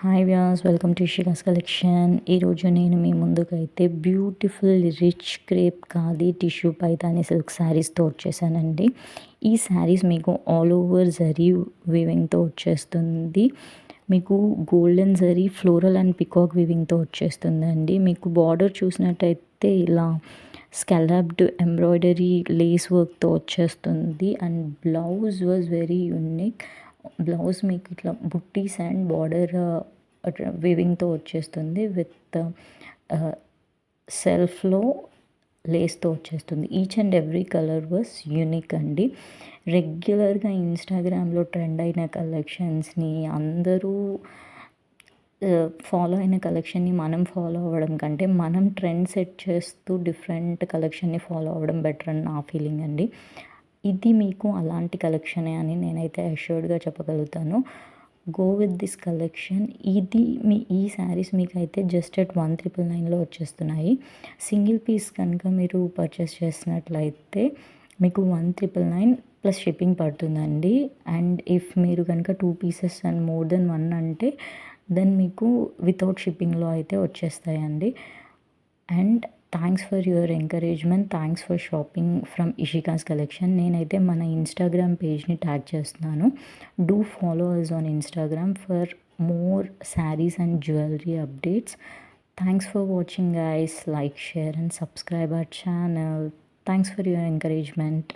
Hi వ్యాస్ welcome to Shikas collection. ఈరోజు నేను మీ ముందుకైతే beautiful rich crepe khadi tissue Paithani silk శారీస్తో వచ్చేసానండి. ఈ శారీస్ మీకు ఆల్ ఓవర్ జరీ వీవింగ్తో వచ్చేస్తుంది. మీకు golden zari floral and peacock వీవింగ్తో వచ్చేస్తుందండి. మీకు బార్డర్ చూసినట్టయితే ఇలా స్కాలప్డ్ ఎంబ్రాయిడరీ లేస్ వర్క్తో వచ్చేస్తుంది. And blouse was very unique. Blouse మీకు ఇట్లా బుట్టీస్ అండ్ బార్డర్ వీవింగ్తో వచ్చేస్తుంది విత్ సెల్ఫ్లో లేస్తో వచ్చేస్తుంది. Each and every colour was unique అండి. రెగ్యులర్గా ఇన్స్టాగ్రామ్లో ట్రెండ్ అయిన కలెక్షన్స్ని అందరూ ఫాలో అయిన కలెక్షన్ని మనం ఫాలో అవ్వడం కంటే మనం ట్రెండ్ సెట్ చేస్తూ డిఫరెంట్ కలెక్షన్ని ఫాలో అవ్వడం బెటర్ అని నా ఫీలింగ్ అండి. ఇది మీకు అలాంటి కలెక్షనే అని నేనైతే అష్యూర్డ్గా చెప్పగలుగుతాను. Go with this collection. ఈ శారీస్ మీకైతే జస్ట్ అట్ 1999లో వచ్చేస్తున్నాయి. సింగిల్ పీస్ కనుక మీరు పర్చేస్ చేసినట్లయితే మీకు 1999 ప్లస్ షిప్పింగ్ పడుతుందండి. అండ్ ఇఫ్ మీరు కనుక 2 పీసెస్ అండ్ మోర్ దెన్ 1 అంటే దెన్ మీకు వితౌట్ షిప్పింగ్లో అయితే వచ్చేస్తాయండి. And thanks for your encouragement, thanks for shopping from Ishika's collection. నేనైతే మన ఇన్స్టాగ్రామ్ పేజ్ని ట్యాగ్ చేస్తున్నాను. Do follow us on Instagram for more sarees and jewellery updates. Thanks for watching guys. Like, share and subscribe our channel. Thanks for your encouragement.